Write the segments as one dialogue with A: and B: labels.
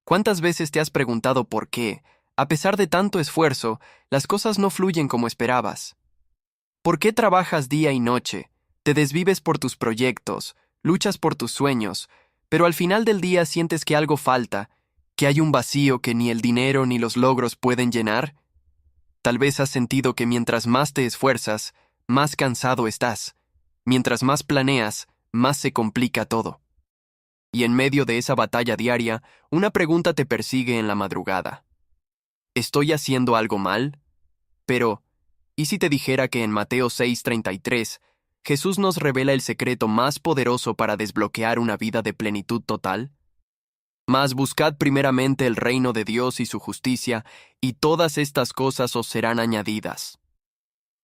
A: ¿Cuántas veces te has preguntado por qué, a pesar de tanto esfuerzo, las cosas no fluyen como esperabas? ¿Por qué trabajas día y noche, te desvives por tus proyectos, luchas por tus sueños, pero al final del día sientes que algo falta, que hay un vacío que ni el dinero ni los logros pueden llenar? Tal vez has sentido que mientras más te esfuerzas, más cansado estás. Mientras más planeas, más se complica todo. Y en medio de esa batalla diaria, una pregunta te persigue en la madrugada. ¿Estoy haciendo algo mal? Pero, ¿y si te dijera que en Mateo 6:33, Jesús nos revela el secreto más poderoso para desbloquear una vida de plenitud total? Mas buscad primeramente el reino de Dios y su justicia, y todas estas cosas os serán añadidas.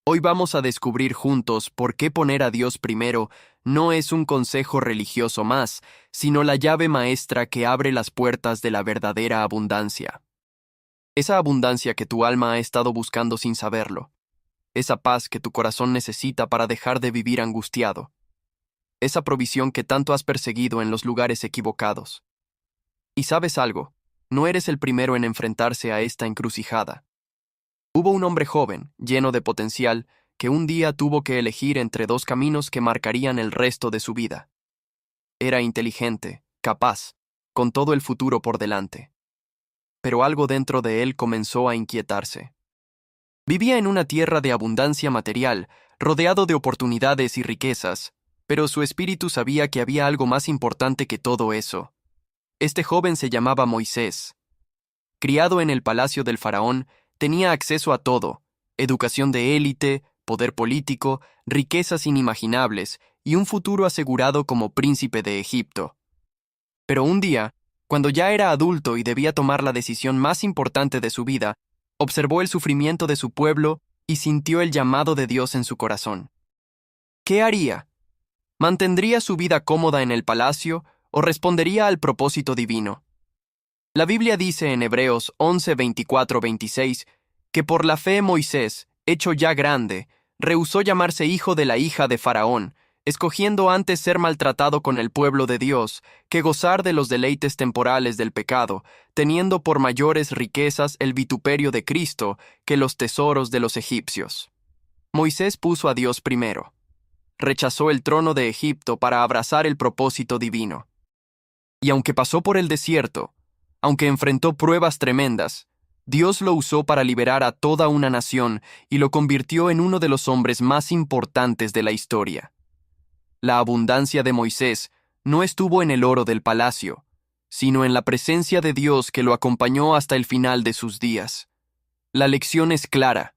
A: Hoy vamos a descubrir juntos por qué poner a Dios primero no es un consejo religioso más, sino la llave maestra que abre las puertas de la verdadera abundancia. Esa abundancia que tu alma ha estado buscando sin saberlo. Esa paz que tu corazón necesita para dejar de vivir angustiado. Esa provisión que tanto has perseguido en los lugares equivocados. Y sabes algo, no eres el primero en enfrentarse a esta encrucijada. Hubo un hombre joven, lleno de potencial, que un día tuvo que elegir entre dos caminos que marcarían el resto de su vida. Era inteligente, capaz, con todo el futuro por delante. Pero algo dentro de él comenzó a inquietarse. Vivía en una tierra de abundancia material, rodeado de oportunidades y riquezas, pero su espíritu sabía que había algo más importante que todo eso. Este joven se llamaba Moisés. Criado en el palacio del faraón, tenía acceso a todo: educación de élite, poder político, riquezas inimaginables y un futuro asegurado como príncipe de Egipto. Pero un día, cuando ya era adulto y debía tomar la decisión más importante de su vida, observó el sufrimiento de su pueblo y sintió el llamado de Dios en su corazón. ¿Qué haría? ¿Mantendría su vida cómoda en el palacio o respondería al propósito divino? La Biblia dice en Hebreos 11:24-26 que por la fe Moisés, hecho ya grande, rehusó llamarse hijo de la hija de Faraón, escogiendo antes ser maltratado con el pueblo de Dios que gozar de los deleites temporales del pecado, teniendo por mayores riquezas el vituperio de Cristo que los tesoros de los egipcios. Moisés puso a Dios primero. Rechazó el trono de Egipto para abrazar el propósito divino. Y aunque pasó por el desierto, aunque enfrentó pruebas tremendas, Dios lo usó para liberar a toda una nación y lo convirtió en uno de los hombres más importantes de la historia. La abundancia de Moisés no estuvo en el oro del palacio, sino en la presencia de Dios que lo acompañó hasta el final de sus días. La lección es clara: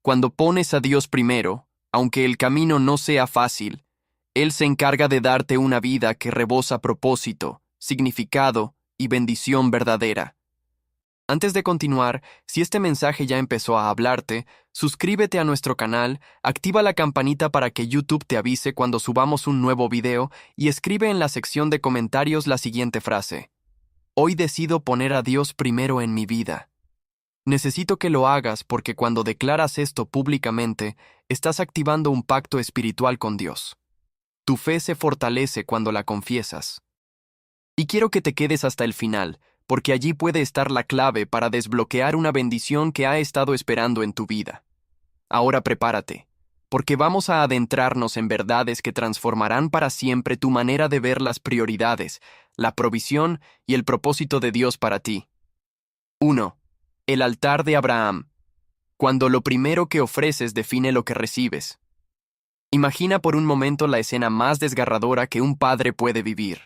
A: cuando pones a Dios primero, aunque el camino no sea fácil, Él se encarga de darte una vida que rebosa propósito, significado y bendición verdadera. Antes de continuar, si este mensaje ya empezó a hablarte, suscríbete a nuestro canal, activa la campanita para que YouTube te avise cuando subamos un nuevo video y escribe en la sección de comentarios la siguiente frase: Hoy decido poner a Dios primero en mi vida. Necesito que lo hagas porque cuando declaras esto públicamente, estás activando un pacto espiritual con Dios. Tu fe se fortalece cuando la confiesas. Y quiero que te quedes hasta el final, porque allí puede estar la clave para desbloquear una bendición que ha estado esperando en tu vida. Ahora prepárate, porque vamos a adentrarnos en verdades que transformarán para siempre tu manera de ver las prioridades, la provisión y el propósito de Dios para ti. 1. El altar de Abraham. Cuando lo primero que ofreces define lo que recibes. Imagina por un momento la escena más desgarradora que un padre puede vivir.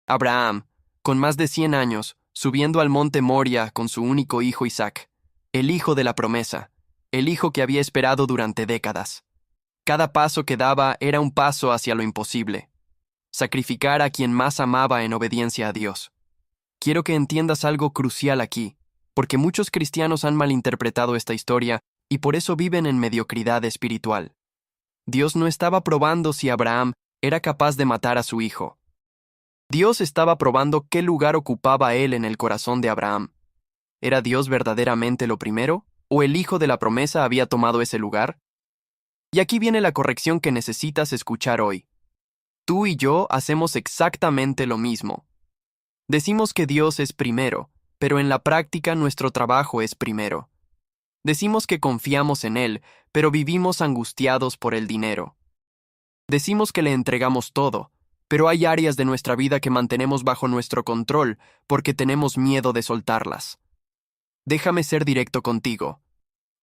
A: Abraham, con más de 100 años, subiendo al monte Moria con su único hijo Isaac, el hijo de la promesa, el hijo que había esperado durante décadas. Cada paso que daba era un paso hacia lo imposible: sacrificar a quien más amaba en obediencia a Dios. Quiero que entiendas algo crucial aquí, porque muchos cristianos han malinterpretado esta historia y por eso viven en mediocridad espiritual. Dios no estaba probando si Abraham era capaz de matar a su hijo. Dios estaba probando qué lugar ocupaba él en el corazón de Abraham. ¿Era Dios verdaderamente lo primero, o el hijo de la promesa había tomado ese lugar? Y aquí viene la corrección que necesitas escuchar hoy. Tú y yo hacemos exactamente lo mismo. Decimos que Dios es primero, pero en la práctica nuestro trabajo es primero. Decimos que confiamos en Él, pero vivimos angustiados por el dinero. Decimos que le entregamos todo, pero hay áreas de nuestra vida que mantenemos bajo nuestro control porque tenemos miedo de soltarlas. Déjame ser directo contigo.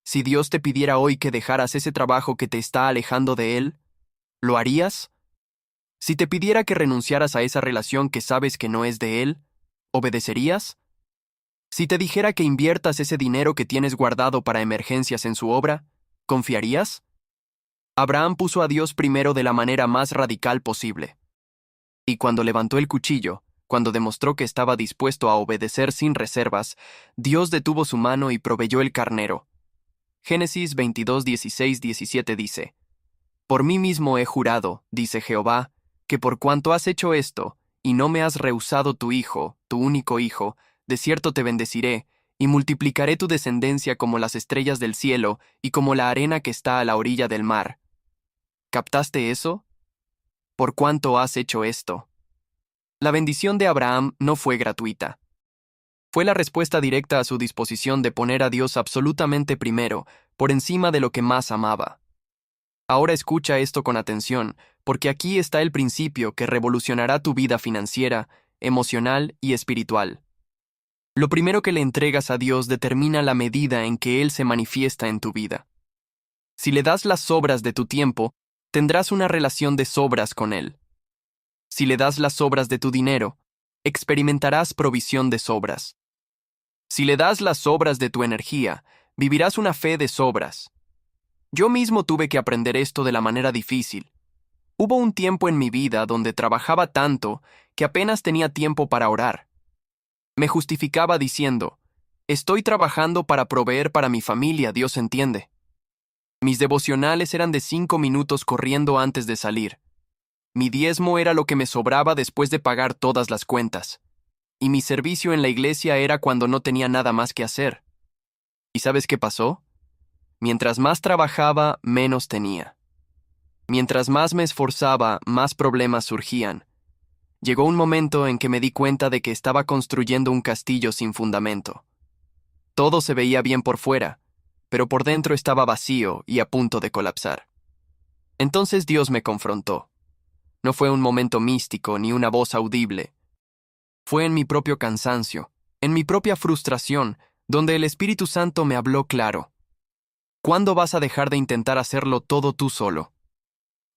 A: Si Dios te pidiera hoy que dejaras ese trabajo que te está alejando de Él, ¿lo harías? Si te pidiera que renunciaras a esa relación que sabes que no es de Él, ¿obedecerías? Si te dijera que inviertas ese dinero que tienes guardado para emergencias en su obra, ¿confiarías? Abraham puso a Dios primero de la manera más radical posible. Y cuando levantó el cuchillo, cuando demostró que estaba dispuesto a obedecer sin reservas, Dios detuvo su mano y proveyó el carnero. Génesis 22, 16, 17 dice: Por mí mismo he jurado, dice Jehová, que por cuanto has hecho esto, y no me has rehusado tu hijo, tu único hijo, de cierto te bendeciré, y multiplicaré tu descendencia como las estrellas del cielo y como la arena que está a la orilla del mar. ¿Captaste eso? ¿Por cuánto has hecho esto? La bendición de Abraham no fue gratuita. Fue la respuesta directa a su disposición de poner a Dios absolutamente primero, por encima de lo que más amaba. Ahora escucha esto con atención, porque aquí está el principio que revolucionará tu vida financiera, emocional y espiritual. Lo primero que le entregas a Dios determina la medida en que Él se manifiesta en tu vida. Si le das las sobras de tu tiempo, tendrás una relación de sobras con Él. Si le das las sobras de tu dinero, experimentarás provisión de sobras. Si le das las sobras de tu energía, vivirás una fe de sobras. Yo mismo tuve que aprender esto de la manera difícil. Hubo un tiempo en mi vida donde trabajaba tanto que apenas tenía tiempo para orar. Me justificaba diciendo: estoy trabajando para proveer para mi familia, Dios entiende. Mis devocionales eran de 5 minutos corriendo antes de salir. Mi diezmo era lo que me sobraba después de pagar todas las cuentas. Y mi servicio en la iglesia era cuando no tenía nada más que hacer. ¿Y sabes qué pasó? Mientras más trabajaba, menos tenía. Mientras más me esforzaba, más problemas surgían. Llegó un momento en que me di cuenta de que estaba construyendo un castillo sin fundamento. Todo se veía bien por fuera, pero por dentro estaba vacío y a punto de colapsar. Entonces Dios me confrontó. No fue un momento místico ni una voz audible. Fue en mi propio cansancio, en mi propia frustración, donde el Espíritu Santo me habló claro. ¿Cuándo vas a dejar de intentar hacerlo todo tú solo?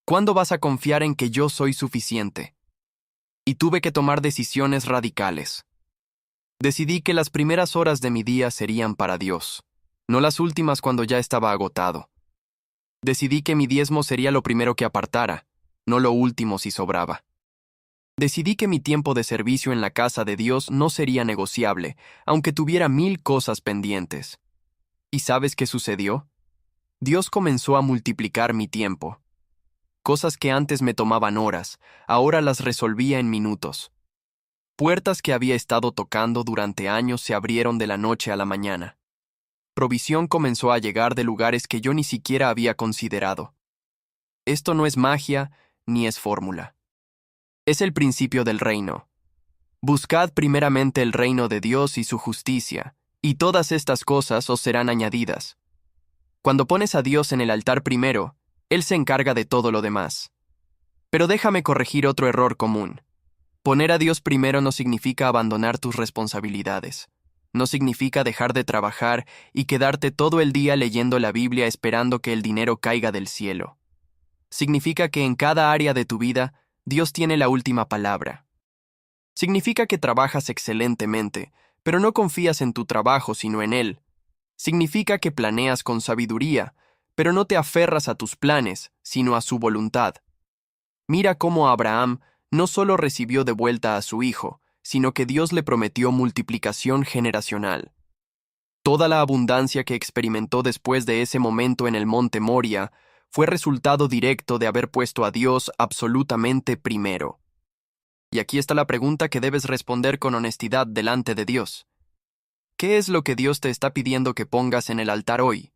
A: ¿Cuándo vas a confiar en que yo soy suficiente? Y tuve que tomar decisiones radicales. Decidí que las primeras horas de mi día serían para Dios, no las últimas cuando ya estaba agotado. Decidí que mi diezmo sería lo primero que apartara, no lo último si sobraba. Decidí que mi tiempo de servicio en la casa de Dios no sería negociable, aunque tuviera 1000 cosas pendientes. ¿Y sabes qué sucedió? Dios comenzó a multiplicar mi tiempo. Cosas que antes me tomaban horas, ahora las resolvía en minutos. Puertas que había estado tocando durante años se abrieron de la noche a la mañana. Provisión comenzó a llegar de lugares que yo ni siquiera había considerado. Esto no es magia ni es fórmula. Es el principio del reino. Buscad primeramente el reino de Dios y su justicia, y todas estas cosas os serán añadidas. Cuando pones a Dios en el altar primero, Él se encarga de todo lo demás. Pero déjame corregir otro error común. Poner a Dios primero no significa abandonar tus responsabilidades. No significa dejar de trabajar y quedarte todo el día leyendo la Biblia esperando que el dinero caiga del cielo. Significa que en cada área de tu vida, Dios tiene la última palabra. Significa que trabajas excelentemente, pero no confías en tu trabajo sino en Él. Significa que planeas con sabiduría, pero no te aferras a tus planes, sino a su voluntad. Mira cómo Abraham no solo recibió de vuelta a su hijo, sino que Dios le prometió multiplicación generacional. Toda la abundancia que experimentó después de ese momento en el monte Moria fue resultado directo de haber puesto a Dios absolutamente primero. Y aquí está la pregunta que debes responder con honestidad delante de Dios. ¿Qué es lo que Dios te está pidiendo que pongas en el altar hoy?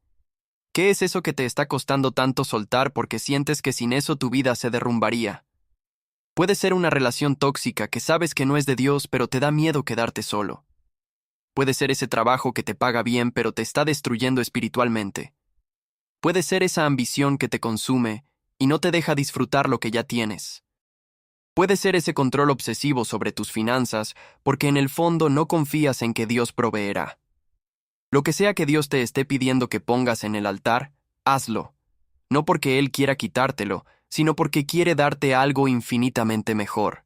A: ¿Qué es eso que te está costando tanto soltar porque sientes que sin eso tu vida se derrumbaría? Puede ser una relación tóxica que sabes que no es de Dios, pero te da miedo quedarte solo. Puede ser ese trabajo que te paga bien, pero te está destruyendo espiritualmente. Puede ser esa ambición que te consume y no te deja disfrutar lo que ya tienes. Puede ser ese control obsesivo sobre tus finanzas, porque en el fondo no confías en que Dios proveerá. Lo que sea que Dios te esté pidiendo que pongas en el altar, hazlo. No porque Él quiera quitártelo, sino porque quiere darte algo infinitamente mejor.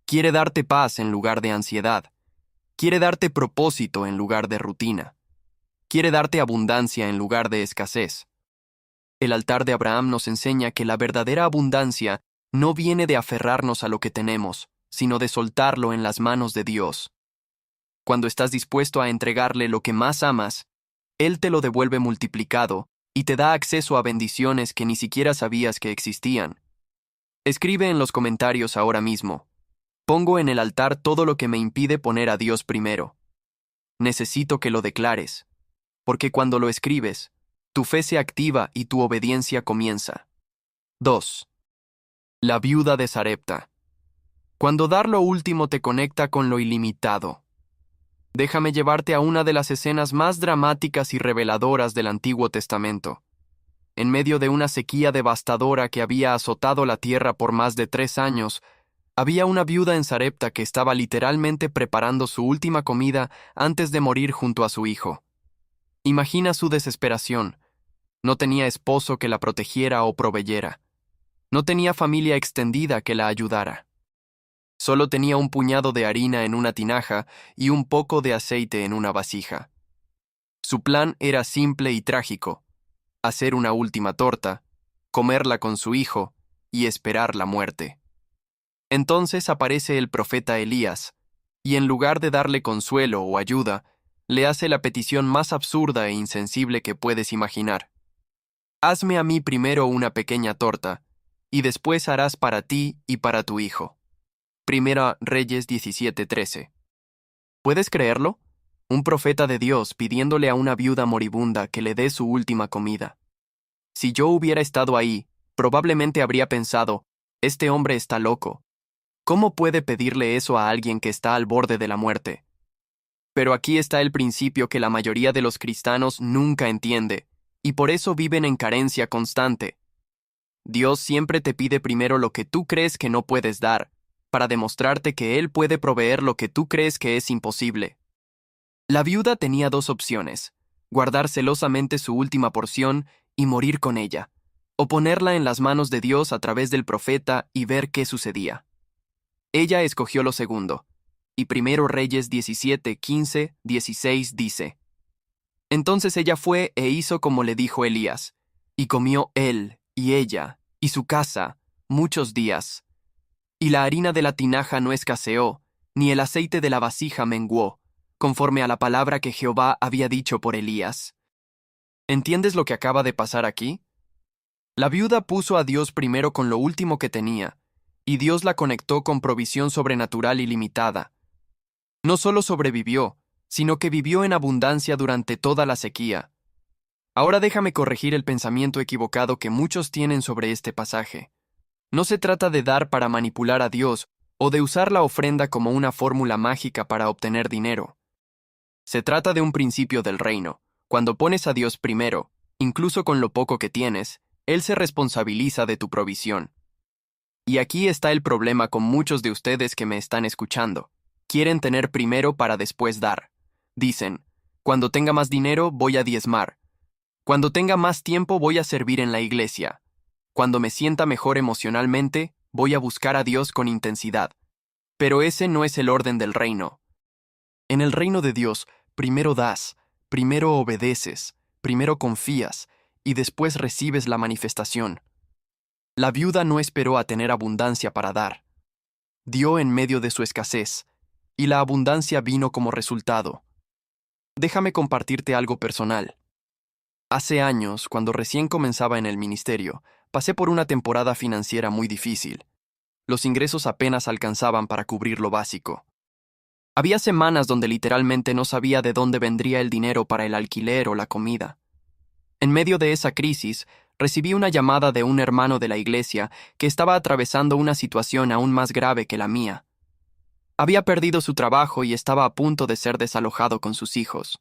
A: Quiere darte paz en lugar de ansiedad. Quiere darte propósito en lugar de rutina. Quiere darte abundancia en lugar de escasez. El altar de Abraham nos enseña que la verdadera abundancia no viene de aferrarnos a lo que tenemos, sino de soltarlo en las manos de Dios. Cuando estás dispuesto a entregarle lo que más amas, Él te lo devuelve multiplicado y te da acceso a bendiciones que ni siquiera sabías que existían. Escribe en los comentarios ahora mismo: pongo en el altar todo lo que me impide poner a Dios primero. Necesito que lo declares, porque cuando lo escribes, tu fe se activa y tu obediencia comienza. 2. La viuda de Sarepta. Cuando dar lo último te conecta con lo ilimitado. Déjame llevarte a una de las escenas más dramáticas y reveladoras del Antiguo Testamento. En medio de una sequía devastadora que había azotado la tierra por más de 3 años, había una viuda en Sarepta que estaba literalmente preparando su última comida antes de morir junto a su hijo. Imagina su desesperación. No tenía esposo que la protegiera o proveyera. No tenía familia extendida que la ayudara. Solo tenía un puñado de harina en una tinaja y un poco de aceite en una vasija. Su plan era simple y trágico: hacer una última torta, comerla con su hijo y esperar la muerte. Entonces aparece el profeta Elías, y en lugar de darle consuelo o ayuda, le hace la petición más absurda e insensible que puedes imaginar. Hazme a mí primero una pequeña torta, y después harás para ti y para tu hijo. Primera Reyes 17:13. ¿Puedes creerlo? Un profeta de Dios pidiéndole a una viuda moribunda que le dé su última comida. Si yo hubiera estado ahí, probablemente habría pensado: este hombre está loco. ¿Cómo puede pedirle eso a alguien que está al borde de la muerte? Pero aquí está el principio que la mayoría de los cristianos nunca entiende, y por eso viven en carencia constante. Dios siempre te pide primero lo que tú crees que no puedes dar, para demostrarte que Él puede proveer lo que tú crees que es imposible. La viuda tenía 2 opciones: guardar celosamente su última porción y morir con ella, o ponerla en las manos de Dios a través del profeta y ver qué sucedía. Ella escogió lo segundo, y Primero Reyes 17, 15, 16 dice: entonces ella fue e hizo como le dijo Elías, y comió él, y ella, y su casa, muchos días. Y la harina de la tinaja no escaseó, ni el aceite de la vasija menguó, conforme a la palabra que Jehová había dicho por Elías. ¿Entiendes lo que acaba de pasar aquí? La viuda puso a Dios primero con lo último que tenía, y Dios la conectó con provisión sobrenatural ilimitada. No solo sobrevivió, sino que vivió en abundancia durante toda la sequía. Ahora déjame corregir el pensamiento equivocado que muchos tienen sobre este pasaje. No se trata de dar para manipular a Dios o de usar la ofrenda como una fórmula mágica para obtener dinero. Se trata de un principio del reino. Cuando pones a Dios primero, incluso con lo poco que tienes, Él se responsabiliza de tu provisión. Y aquí está el problema con muchos de ustedes que me están escuchando. Quieren tener primero para después dar. Dicen: cuando tenga más dinero voy a diezmar. Cuando tenga más tiempo voy a servir en la iglesia. Cuando me sienta mejor emocionalmente, voy a buscar a Dios con intensidad. Pero ese no es el orden del reino. En el reino de Dios, primero das, primero obedeces, primero confías, y después recibes la manifestación. La viuda no esperó a tener abundancia para dar. Dio en medio de su escasez, y la abundancia vino como resultado. Déjame compartirte algo personal. Hace años, cuando recién comenzaba en el ministerio, pasé por una temporada financiera muy difícil. Los ingresos apenas alcanzaban para cubrir lo básico. Había semanas donde literalmente no sabía de dónde vendría el dinero para el alquiler o la comida. En medio de esa crisis, recibí una llamada de un hermano de la iglesia que estaba atravesando una situación aún más grave que la mía. Había perdido su trabajo y estaba a punto de ser desalojado con sus hijos.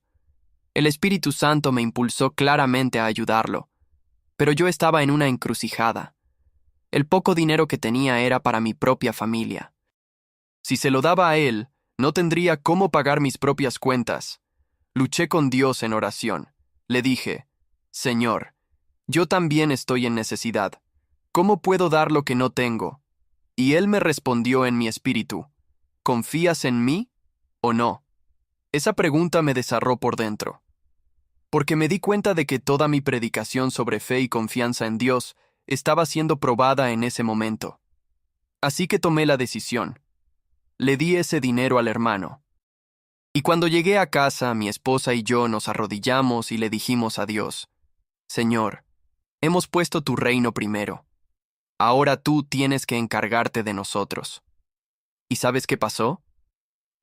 A: El Espíritu Santo me impulsó claramente a ayudarlo, pero yo estaba en una encrucijada. El poco dinero que tenía era para mi propia familia. Si se lo daba a él, no tendría cómo pagar mis propias cuentas. Luché con Dios en oración. Le dije, Señor, yo también estoy en necesidad. ¿Cómo puedo dar lo que no tengo? Y él me respondió en mi espíritu, ¿confías en mí o no? Esa pregunta me desarró por dentro, porque me di cuenta de que toda mi predicación sobre fe y confianza en Dios estaba siendo probada en ese momento. Así que tomé la decisión. Le di ese dinero al hermano. Y cuando llegué a casa, mi esposa y yo nos arrodillamos y le dijimos a Dios, Señor, hemos puesto tu reino primero. Ahora tú tienes que encargarte de nosotros. ¿Y sabes qué pasó?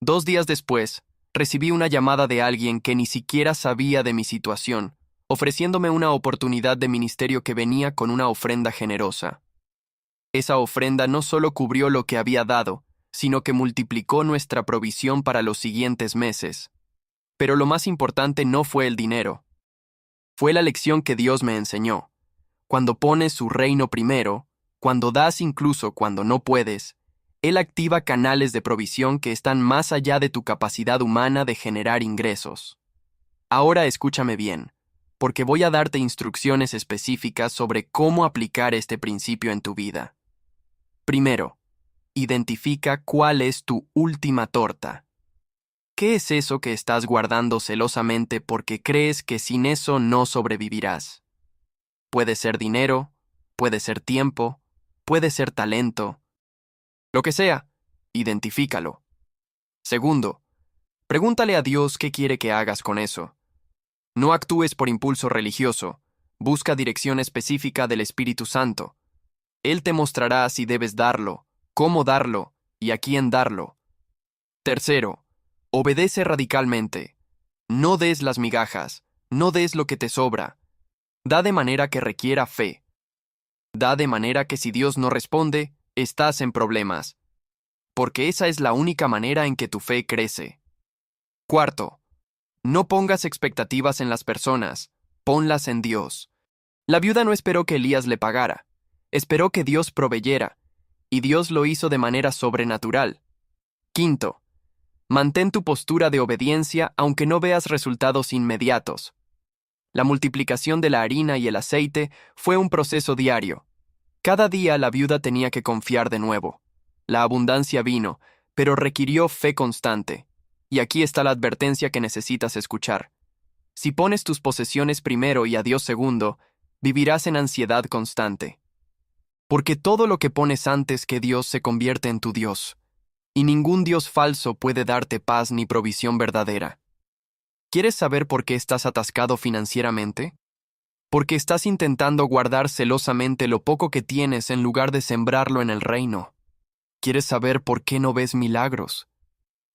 A: 2 días después, recibí una llamada de alguien que ni siquiera sabía de mi situación, ofreciéndome una oportunidad de ministerio que venía con una ofrenda generosa. Esa ofrenda no solo cubrió lo que había dado, sino que multiplicó nuestra provisión para los siguientes meses. Pero lo más importante no fue el dinero. Fue la lección que Dios me enseñó. Cuando pones su reino primero, cuando das incluso cuando no puedes, Él activa canales de provisión que están más allá de tu capacidad humana de generar ingresos. Ahora escúchame bien, porque voy a darte instrucciones específicas sobre cómo aplicar este principio en tu vida. Primero, identifica cuál es tu última torta. ¿Qué es eso que estás guardando celosamente porque crees que sin eso no sobrevivirás? Puede ser dinero, puede ser tiempo, puede ser talento. Lo que sea, identifícalo. Segundo, pregúntale a Dios qué quiere que hagas con eso. No actúes por impulso religioso, busca dirección específica del Espíritu Santo. Él te mostrará si debes darlo, cómo darlo y a quién darlo. Tercero, obedece radicalmente. No des las migajas, no des lo que te sobra. Da de manera que requiera fe. Da de manera que si Dios no responde, estás en problemas, porque esa es la única manera en que tu fe crece. Cuarto, no pongas expectativas en las personas, ponlas en Dios. La viuda no esperó que Elías le pagara, esperó que Dios proveyera, y Dios lo hizo de manera sobrenatural. Quinto, mantén tu postura de obediencia aunque no veas resultados inmediatos. La multiplicación de la harina y el aceite fue un proceso diario. Cada día la viuda tenía que confiar de nuevo. La abundancia vino, pero requirió fe constante. Y aquí está la advertencia que necesitas escuchar. Si pones tus posesiones primero y a Dios segundo, vivirás en ansiedad constante. Porque todo lo que pones antes que Dios se convierte en tu Dios. Y ningún Dios falso puede darte paz ni provisión verdadera. ¿Quieres saber por qué estás atascado financieramente? Porque estás intentando guardar celosamente lo poco que tienes en lugar de sembrarlo en el reino. ¿Quieres saber por qué no ves milagros?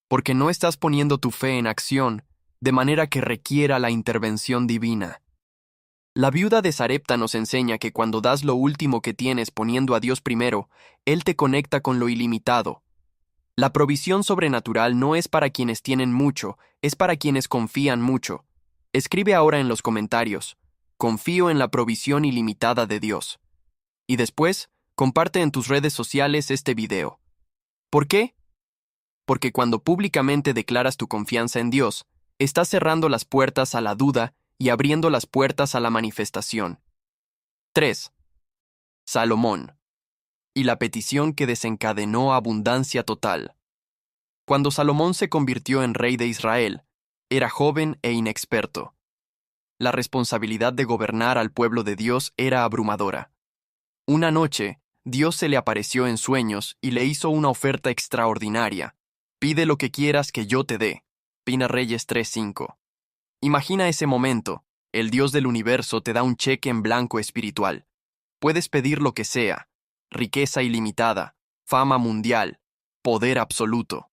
A: Porque no estás poniendo tu fe en acción, de manera que requiera la intervención divina. La viuda de Sarepta nos enseña que cuando das lo último que tienes poniendo a Dios primero, Él te conecta con lo ilimitado. La provisión sobrenatural no es para quienes tienen mucho, es para quienes confían mucho. Escribe ahora en los comentarios, confío en la provisión ilimitada de Dios. Y después, comparte en tus redes sociales este video. ¿Por qué? Porque cuando públicamente declaras tu confianza en Dios, estás cerrando las puertas a la duda y abriendo las puertas a la manifestación. 3. Salomón. Y la petición que desencadenó abundancia total. Cuando Salomón se convirtió en rey de Israel, era joven e inexperto. La responsabilidad de gobernar al pueblo de Dios era abrumadora. Una noche, Dios se le apareció en sueños y le hizo una oferta extraordinaria. Pide lo que quieras que yo te dé. Primera Reyes 3:5. Imagina ese momento. El Dios del universo te da un cheque en blanco espiritual. Puedes pedir lo que sea. Riqueza ilimitada, fama mundial, poder absoluto.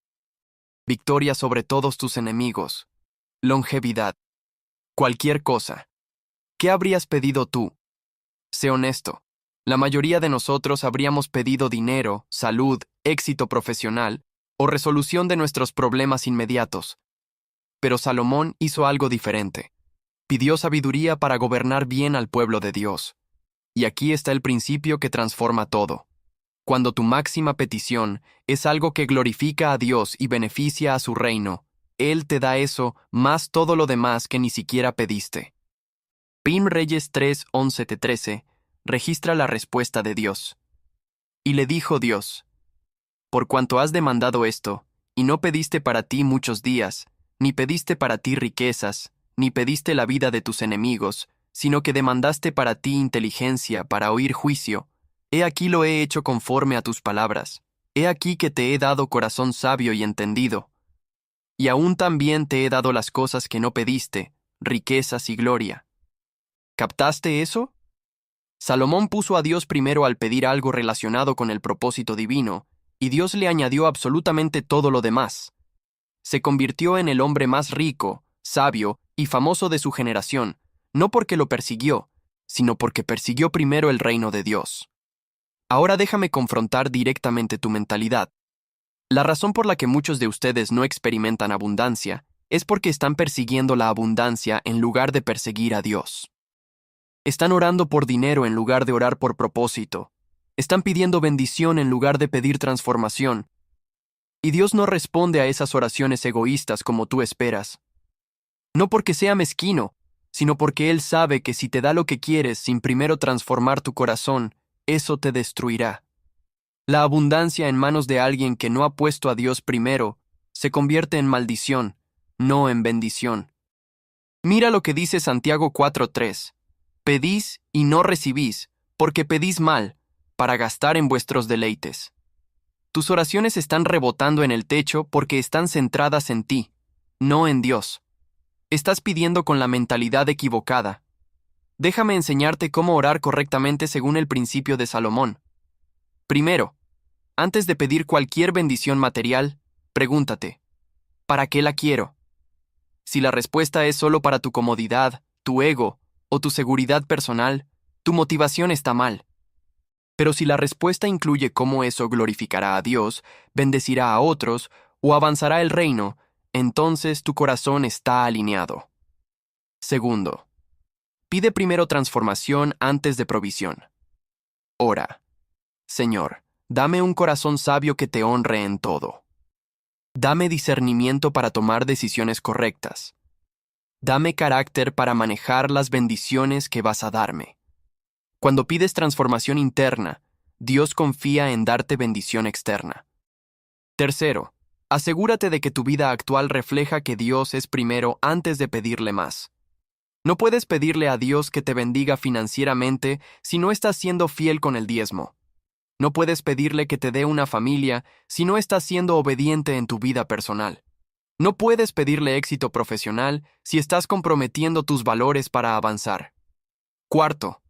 A: Victoria sobre todos tus enemigos. Longevidad. Cualquier cosa. ¿Qué habrías pedido tú? Sé honesto. La mayoría de nosotros habríamos pedido dinero, salud, éxito profesional o resolución de nuestros problemas inmediatos. Pero Salomón hizo algo diferente. Pidió sabiduría para gobernar bien al pueblo de Dios. Y aquí está el principio que transforma todo. Cuando tu máxima petición es algo que glorifica a Dios y beneficia a su reino, Él te da eso más todo lo demás que ni siquiera pediste. Pim Reyes 3, 11-13 registra la respuesta de Dios. Y le dijo Dios: por cuanto has demandado esto, y no pediste para ti muchos días, ni pediste para ti riquezas, ni pediste la vida de tus enemigos, sino que demandaste para ti inteligencia para oír juicio, he aquí lo he hecho conforme a tus palabras. He aquí que te he dado corazón sabio y entendido. Y aún también te he dado las cosas que no pediste, riquezas y gloria. ¿Captaste eso? Salomón puso a Dios primero al pedir algo relacionado con el propósito divino, y Dios le añadió absolutamente todo lo demás. Se convirtió en el hombre más rico, sabio y famoso de su generación, no porque lo persiguió, sino porque persiguió primero el reino de Dios. Ahora déjame confrontar directamente tu mentalidad. La razón por la que muchos de ustedes no experimentan abundancia es porque están persiguiendo la abundancia en lugar de perseguir a Dios. Están orando por dinero en lugar de orar por propósito. Están pidiendo bendición en lugar de pedir transformación. Y Dios no responde a esas oraciones egoístas como tú esperas. No porque sea mezquino, sino porque Él sabe que si te da lo que quieres sin primero transformar tu corazón, eso te destruirá. La abundancia en manos de alguien que no ha puesto a Dios primero se convierte en maldición, no en bendición. Mira lo que dice Santiago 4:3. Pedís y no recibís, porque pedís mal, para gastar en vuestros deleites. Tus oraciones están rebotando en el techo porque están centradas en ti, no en Dios. Estás pidiendo con la mentalidad equivocada. Déjame enseñarte cómo orar correctamente según el principio de Salomón. Primero, antes de pedir cualquier bendición material, pregúntate: ¿para qué la quiero? Si la respuesta es solo para tu comodidad, tu ego o tu seguridad personal, tu motivación está mal. Pero si la respuesta incluye cómo eso glorificará a Dios, bendecirá a otros o avanzará el reino, entonces tu corazón está alineado. Segundo, pide primero transformación antes de provisión. Ora: Señor, dame un corazón sabio que te honre en todo. Dame discernimiento para tomar decisiones correctas. Dame carácter para manejar las bendiciones que vas a darme. Cuando pides transformación interna, Dios confía en darte bendición externa. Tercero, asegúrate de que tu vida actual refleja que Dios es primero antes de pedirle más. No puedes pedirle a Dios que te bendiga financieramente si no estás siendo fiel con el diezmo. No puedes pedirle que te dé una familia si no estás siendo obediente en tu vida personal. No puedes pedirle éxito profesional si estás comprometiendo tus valores para avanzar. Cuarto,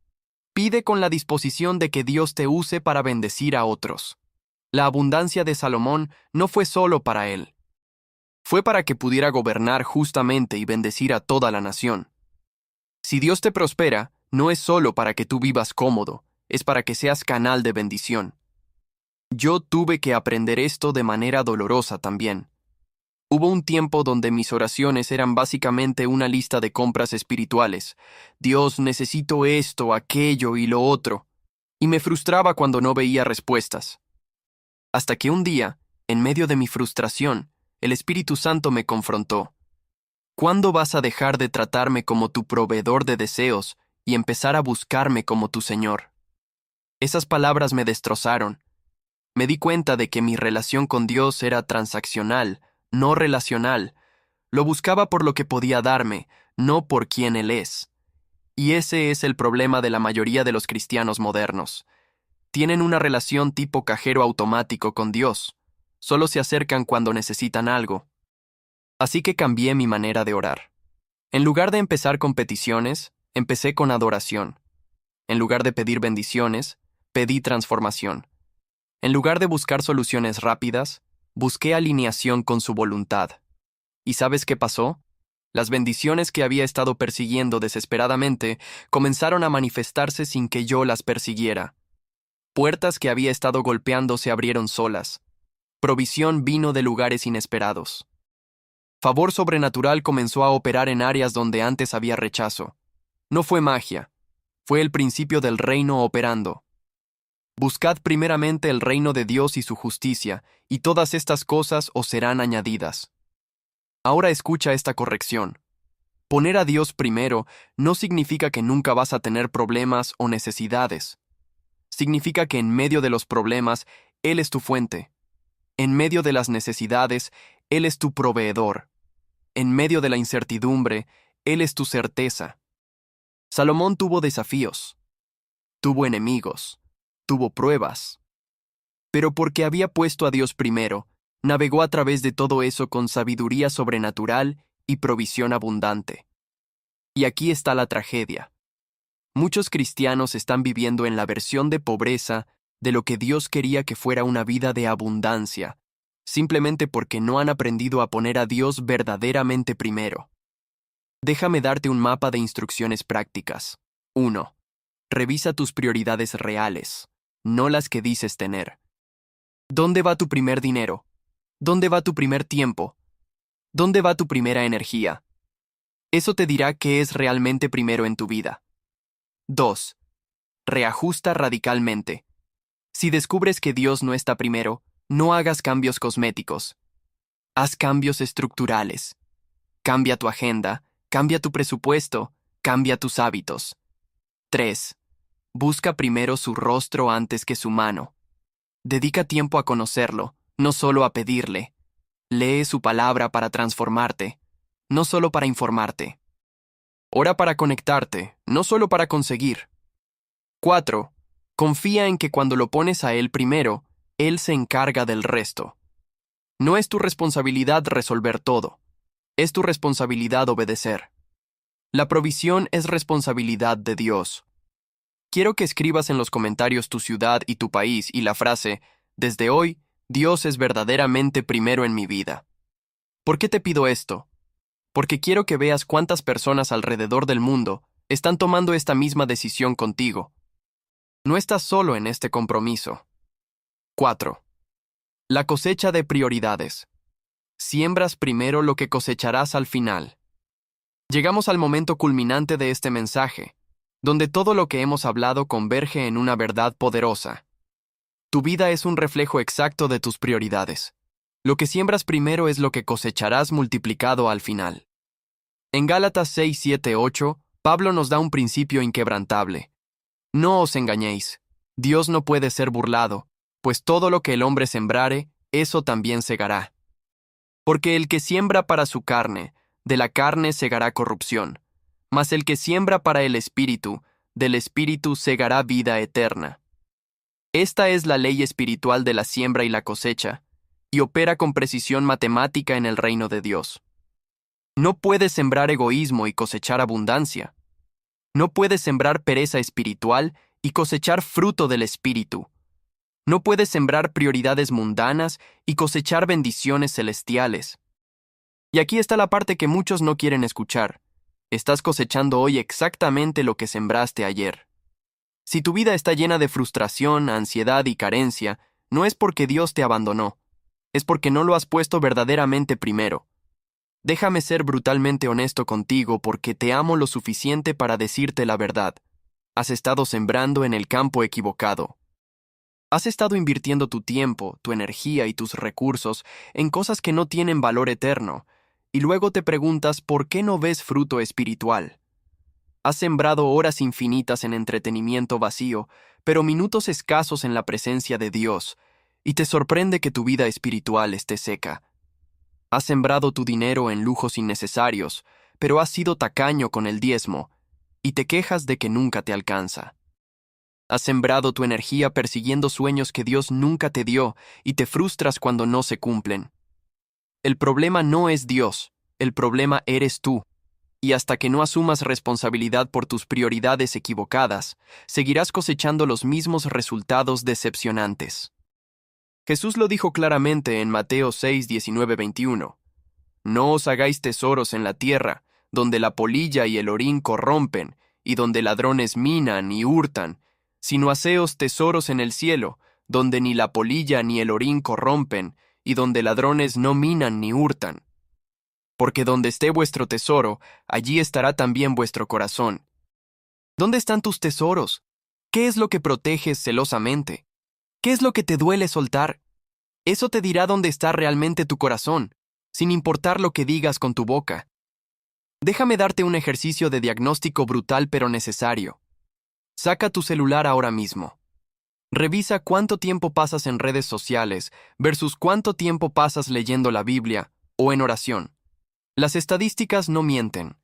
A: pide con la disposición de que Dios te use para bendecir a otros. La abundancia de Salomón no fue solo para él. Fue para que pudiera gobernar justamente y bendecir a toda la nación. Si Dios te prospera, no es solo para que tú vivas cómodo, es para que seas canal de bendición. Yo tuve que aprender esto de manera dolorosa también. Hubo un tiempo donde mis oraciones eran básicamente una lista de compras espirituales. Dios, necesito esto, aquello y lo otro. Y me frustraba cuando no veía respuestas. Hasta que un día, en medio de mi frustración, el Espíritu Santo me confrontó. ¿Cuándo vas a dejar de tratarme como tu proveedor de deseos y empezar a buscarme como tu Señor? Esas palabras me destrozaron. Me di cuenta de que mi relación con Dios era transaccional, no relacional. Lo buscaba por lo que podía darme, no por quién Él es. Y ese es el problema de la mayoría de los cristianos modernos. Tienen una relación tipo cajero automático con Dios. Solo se acercan cuando necesitan algo. Así que cambié mi manera de orar. En lugar de empezar con peticiones, empecé con adoración. En lugar de pedir bendiciones, pedí transformación. En lugar de buscar soluciones rápidas, busqué alineación con su voluntad. ¿Y sabes qué pasó? Las bendiciones que había estado persiguiendo desesperadamente comenzaron a manifestarse sin que yo las persiguiera. Puertas que había estado golpeando se abrieron solas. Provisión vino de lugares inesperados. Favor sobrenatural comenzó a operar en áreas donde antes había rechazo. No fue magia, fue el principio del reino operando. Buscad primeramente el reino de Dios y su justicia, y todas estas cosas os serán añadidas. Ahora escucha esta corrección. Poner a Dios primero no significa que nunca vas a tener problemas o necesidades. Significa que en medio de los problemas, Él es tu fuente. En medio de las necesidades, Él es tu proveedor. En medio de la incertidumbre, Él es tu certeza. Salomón tuvo desafíos, tuvo enemigos, tuvo pruebas. Pero porque había puesto a Dios primero, navegó a través de todo eso con sabiduría sobrenatural y provisión abundante. Y aquí está la tragedia. Muchos cristianos están viviendo en la versión de pobreza de lo que Dios quería que fuera una vida de abundancia, simplemente porque no han aprendido a poner a Dios verdaderamente primero. Déjame darte un mapa de instrucciones prácticas. 1. Revisa tus prioridades reales, no las que dices tener. ¿Dónde va tu primer dinero? ¿Dónde va tu primer tiempo? ¿Dónde va tu primera energía? Eso te dirá qué es realmente primero en tu vida. 2. Reajusta radicalmente. Si descubres que Dios no está primero, no hagas cambios cosméticos. Haz cambios estructurales. Cambia tu agenda, cambia tu presupuesto, cambia tus hábitos. 3. Busca primero su rostro antes que su mano. Dedica tiempo a conocerlo, no solo a pedirle. Lee su palabra para transformarte, no solo para informarte. Ora para conectarte, no solo para conseguir. 4. Confía en que cuando lo pones a Él primero, Él se encarga del resto. No es tu responsabilidad resolver todo. Es tu responsabilidad obedecer. La provisión es responsabilidad de Dios. Quiero que escribas en los comentarios tu ciudad y tu país y la frase, desde hoy, Dios es verdaderamente primero en mi vida. ¿Por qué te pido esto? Porque quiero que veas cuántas personas alrededor del mundo están tomando esta misma decisión contigo. No estás solo en este compromiso. 4. La cosecha de prioridades. Siembras primero lo que cosecharás al final. Llegamos al momento culminante de este mensaje, donde todo lo que hemos hablado converge en una verdad poderosa. Tu vida es un reflejo exacto de tus prioridades. Lo que siembras primero es lo que cosecharás multiplicado al final. En Gálatas 6, 7, 8, Pablo nos da un principio inquebrantable. No os engañéis. Dios no puede ser burlado, pues todo lo que el hombre sembrare, eso también segará. Porque el que siembra para su carne, de la carne segará corrupción, mas el que siembra para el Espíritu, del Espíritu segará vida eterna. Esta es la ley espiritual de la siembra y la cosecha, y opera con precisión matemática en el reino de Dios. No puedes sembrar egoísmo y cosechar abundancia. No puedes sembrar pereza espiritual y cosechar fruto del Espíritu. No puedes sembrar prioridades mundanas y cosechar bendiciones celestiales. Y aquí está la parte que muchos no quieren escuchar. Estás cosechando hoy exactamente lo que sembraste ayer. Si tu vida está llena de frustración, ansiedad y carencia, no es porque Dios te abandonó, es porque no lo has puesto verdaderamente primero. Déjame ser brutalmente honesto contigo porque te amo lo suficiente para decirte la verdad. Has estado sembrando en el campo equivocado. Has estado invirtiendo tu tiempo, tu energía y tus recursos en cosas que no tienen valor eterno, y luego te preguntas por qué no ves fruto espiritual. Has sembrado horas infinitas en entretenimiento vacío, pero minutos escasos en la presencia de Dios, y te sorprende que tu vida espiritual esté seca. Has sembrado tu dinero en lujos innecesarios, pero has sido tacaño con el diezmo, y te quejas de que nunca te alcanza. Has sembrado tu energía persiguiendo sueños que Dios nunca te dio, y te frustras cuando no se cumplen. El problema no es Dios, el problema eres tú. Y hasta que no asumas responsabilidad por tus prioridades equivocadas, seguirás cosechando los mismos resultados decepcionantes. Jesús lo dijo claramente en Mateo 6, 19, 21. No os hagáis tesoros en la tierra, donde la polilla y el orín corrompen, y donde ladrones minan y hurtan, sino haceos tesoros en el cielo, donde ni la polilla ni el orín corrompen, y donde ladrones no minan ni hurtan. Porque donde esté vuestro tesoro, allí estará también vuestro corazón. ¿Dónde están tus tesoros? ¿Qué es lo que proteges celosamente? ¿Qué es lo que te duele soltar? Eso te dirá dónde está realmente tu corazón, sin importar lo que digas con tu boca. Déjame darte un ejercicio de diagnóstico brutal pero necesario. Saca tu celular ahora mismo. Revisa cuánto tiempo pasas en redes sociales versus cuánto tiempo pasas leyendo la Biblia o en oración. Las estadísticas no mienten.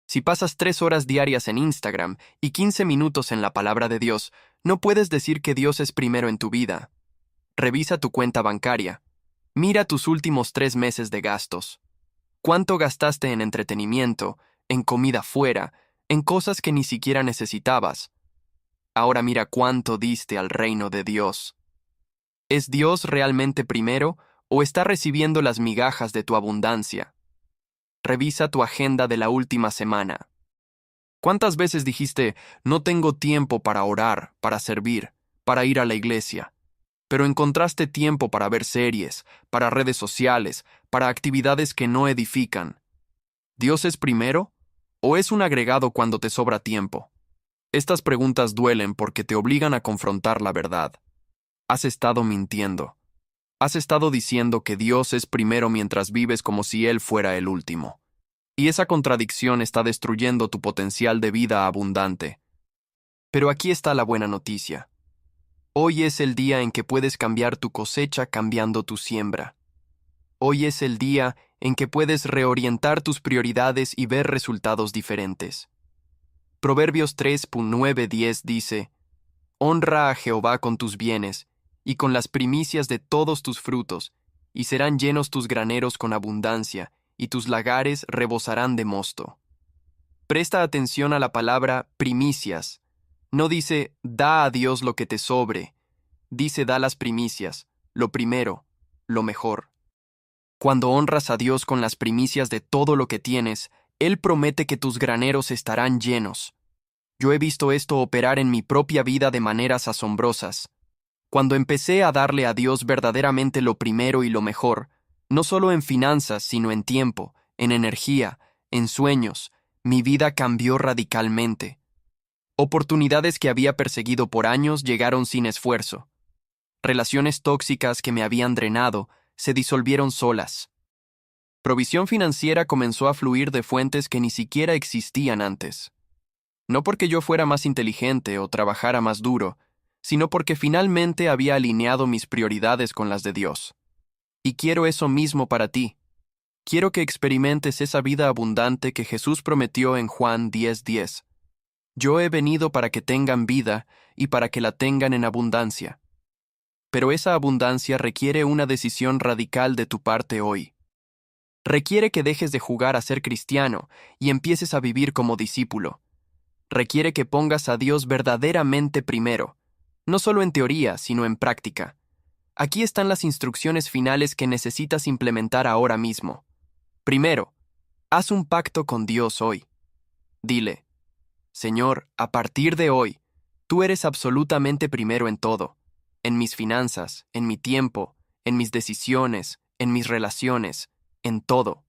A: Si pasas 3 horas diarias en Instagram y 15 minutos en la palabra de Dios, no puedes decir que Dios es primero en tu vida. Revisa tu cuenta bancaria. Mira tus últimos 3 meses de gastos. ¿Cuánto gastaste en entretenimiento, en comida fuera, en cosas que ni siquiera necesitabas? Ahora mira cuánto diste al reino de Dios. ¿Es Dios realmente primero o está recibiendo las migajas de tu abundancia? Revisa tu agenda de la última semana. ¿Cuántas veces dijiste, no tengo tiempo para orar, para servir, para ir a la iglesia? Pero encontraste tiempo para ver series, para redes sociales, para actividades que no edifican. ¿Dios es primero o es un agregado cuando te sobra tiempo? Estas preguntas duelen porque te obligan a confrontar la verdad. Has estado mintiendo. Has estado diciendo que Dios es primero mientras vives como si Él fuera el último. Y esa contradicción está destruyendo tu potencial de vida abundante. Pero aquí está la buena noticia. Hoy es el día en que puedes cambiar tu cosecha cambiando tu siembra. Hoy es el día en que puedes reorientar tus prioridades y ver resultados diferentes. Proverbios 3:9-10 dice, Honra a Jehová con tus bienes, y con las primicias de todos tus frutos, y serán llenos tus graneros con abundancia, y tus lagares rebosarán de mosto. Presta atención a la palabra primicias. No dice, da a Dios lo que te sobre. Dice, da las primicias, lo primero, lo mejor. Cuando honras a Dios con las primicias de todo lo que tienes, Él promete que tus graneros estarán llenos. Yo he visto esto operar en mi propia vida de maneras asombrosas. Cuando empecé a darle a Dios verdaderamente lo primero y lo mejor, no solo en finanzas, sino en tiempo, en energía, en sueños, mi vida cambió radicalmente. Oportunidades que había perseguido por años llegaron sin esfuerzo. Relaciones tóxicas que me habían drenado se disolvieron solas. Provisión financiera comenzó a fluir de fuentes que ni siquiera existían antes. No porque yo fuera más inteligente o trabajara más duro, sino porque finalmente había alineado mis prioridades con las de Dios. Y quiero eso mismo para ti. Quiero que experimentes esa vida abundante que Jesús prometió en Juan 10:10. Yo he venido para que tengan vida y para que la tengan en abundancia. Pero esa abundancia requiere una decisión radical de tu parte hoy. Requiere que dejes de jugar a ser cristiano y empieces a vivir como discípulo. Requiere que pongas a Dios verdaderamente primero, no solo en teoría, sino en práctica. Aquí están las instrucciones finales que necesitas implementar ahora mismo. Primero, haz un pacto con Dios hoy. Dile, Señor, a partir de hoy, tú eres absolutamente primero en todo, en mis finanzas, en mi tiempo, en mis decisiones, en mis relaciones, en todo.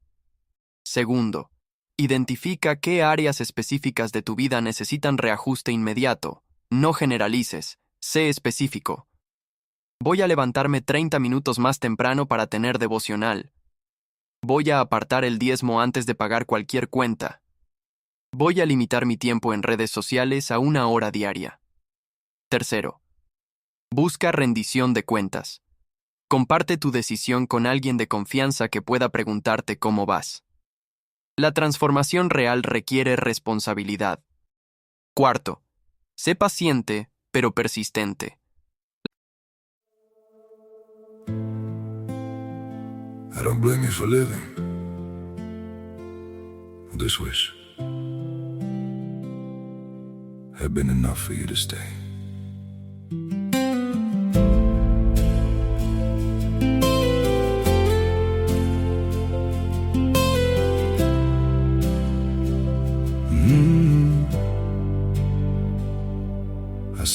A: Segundo, identifica qué áreas específicas de tu vida necesitan reajuste inmediato. No generalices, sé específico. Voy a levantarme 30 minutos más temprano para tener devocional. Voy a apartar el diezmo antes de pagar cualquier cuenta. Voy a limitar mi tiempo en redes sociales a 1 hora diaria. Tercero, busca rendición de cuentas. Comparte tu decisión con alguien de confianza que pueda preguntarte cómo vas. La transformación real requiere responsabilidad. Cuarto, sé paciente, pero persistente.
B: I don't blame you for living this wish had been enough for you to stay.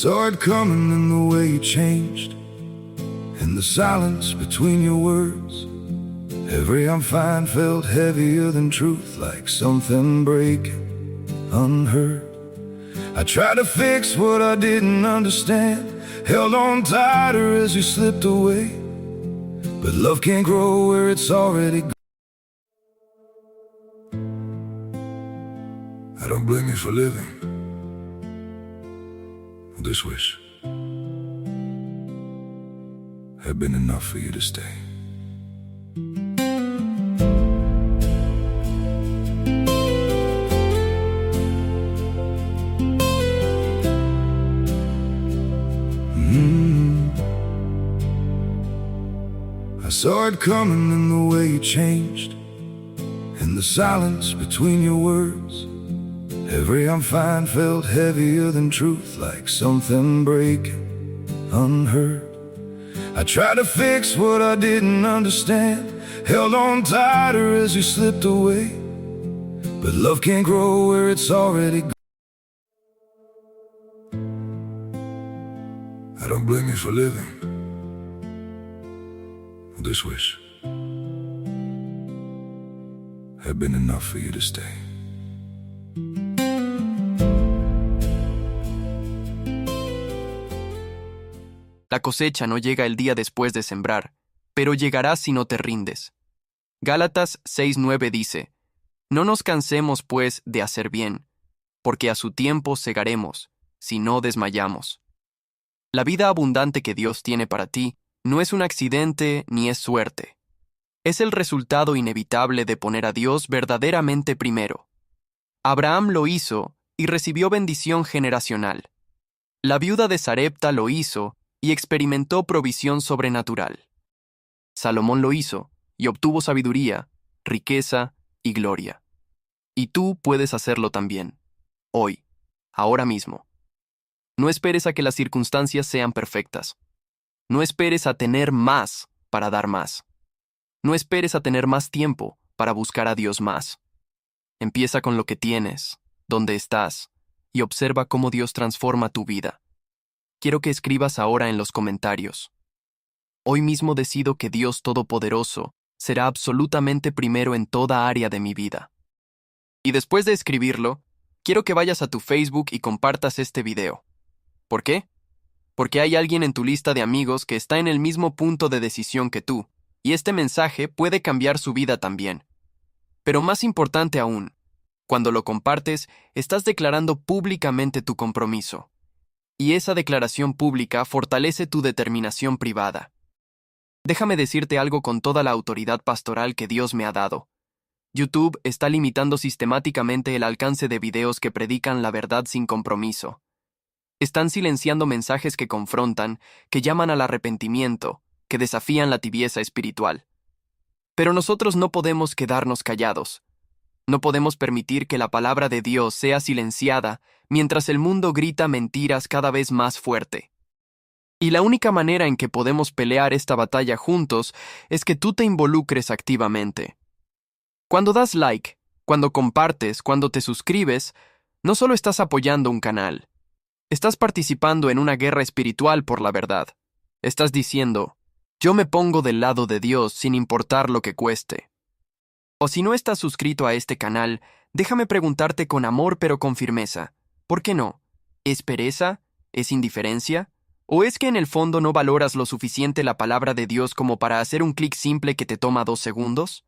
B: saw it coming in the way you changed, in the silence between your words. Every I'm fine felt heavier than truth, like something breaking unheard. I tried to fix what I didn't understand, held on tighter as you slipped away. But love can't grow where it's already gone. I don't blame you for living this wish had been enough for you to stay. I saw it coming in the way you changed, in the silence between your words. Every I'm fine felt heavier than truth, like something breaking unheard. I tried to fix what I didn't understand, held on tighter as you slipped away. But love can't grow where it's already gone. I don't blame you for living this wish had been enough for you to stay.
A: La cosecha no llega el día después de sembrar, pero llegará si no te rindes. Gálatas 6:9 dice: No nos cansemos, pues, de hacer bien, porque a su tiempo segaremos, si no desmayamos. La vida abundante que Dios tiene para ti no es un accidente ni es suerte. Es el resultado inevitable de poner a Dios verdaderamente primero. Abraham lo hizo y recibió bendición generacional. La viuda de Sarepta lo hizo y experimentó provisión sobrenatural. Salomón lo hizo y obtuvo sabiduría, riqueza y gloria. Y tú puedes hacerlo también, hoy, ahora mismo. No esperes a que las circunstancias sean perfectas. No esperes a tener más para dar más. No esperes a tener más tiempo para buscar a Dios más. Empieza con lo que tienes, donde estás, y observa cómo Dios transforma tu vida. Quiero que escribas ahora en los comentarios: Hoy mismo decido que Dios Todopoderoso será absolutamente primero en toda área de mi vida. Y después de escribirlo, quiero que vayas a tu Facebook y compartas este video. ¿Por qué? Porque hay alguien en tu lista de amigos que está en el mismo punto de decisión que tú, y este mensaje puede cambiar su vida también. Pero más importante aún, cuando lo compartes, estás declarando públicamente tu compromiso. Y esa declaración pública fortalece tu determinación privada. Déjame decirte algo con toda la autoridad pastoral que Dios me ha dado. YouTube está limitando sistemáticamente el alcance de videos que predican la verdad sin compromiso. Están silenciando mensajes que confrontan, que llaman al arrepentimiento, que desafían la tibieza espiritual. Pero nosotros no podemos quedarnos callados. No podemos permitir que la palabra de Dios sea silenciada mientras el mundo grita mentiras cada vez más fuerte. Y la única manera en que podemos pelear esta batalla juntos es que tú te involucres activamente. Cuando das like, cuando compartes, cuando te suscribes, no solo estás apoyando un canal, estás participando en una guerra espiritual por la verdad. Estás diciendo: yo me pongo del lado de Dios sin importar lo que cueste. O si no estás suscrito a este canal, déjame preguntarte con amor pero con firmeza: ¿por qué no? ¿Es pereza? ¿Es indiferencia? ¿O es que en el fondo no valoras lo suficiente la palabra de Dios como para hacer un clic simple que te toma 2 segundos?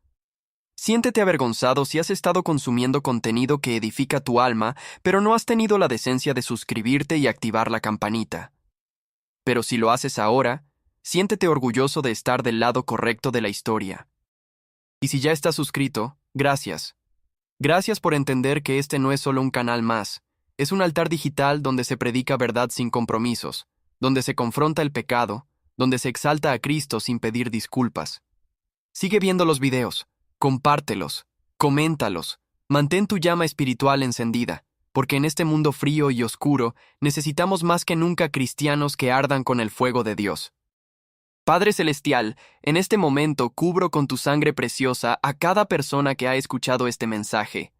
A: Siéntete avergonzado si has estado consumiendo contenido que edifica tu alma, pero no has tenido la decencia de suscribirte y activar la campanita. Pero si lo haces ahora, siéntete orgulloso de estar del lado correcto de la historia. Y si ya estás suscrito, gracias. Gracias por entender que este no es solo un canal más, es un altar digital donde se predica verdad sin compromisos, donde se confronta el pecado, donde se exalta a Cristo sin pedir disculpas. Sigue viendo los videos, compártelos, coméntalos, mantén tu llama espiritual encendida, porque en este mundo frío y oscuro necesitamos más que nunca cristianos que ardan con el fuego de Dios. Padre Celestial, en este momento cubro con tu sangre preciosa a cada persona que ha escuchado este mensaje.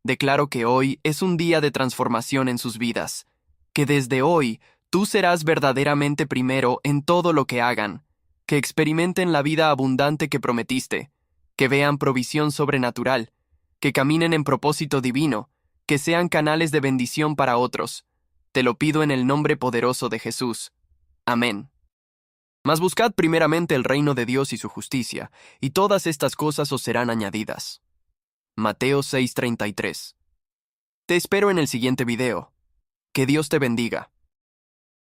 A: Declaro que hoy es un día de transformación en sus vidas, que desde hoy Tú serás verdaderamente primero en todo lo que hagan, que experimenten la vida abundante que prometiste, que vean provisión sobrenatural, que caminen en propósito divino, que sean canales de bendición para otros. Te lo pido en el nombre poderoso de Jesús. Amén. Mas buscad primeramente el reino de Dios y su justicia, y todas estas cosas os serán añadidas. Mateo 6:33. Te espero en el siguiente video. Que Dios te bendiga.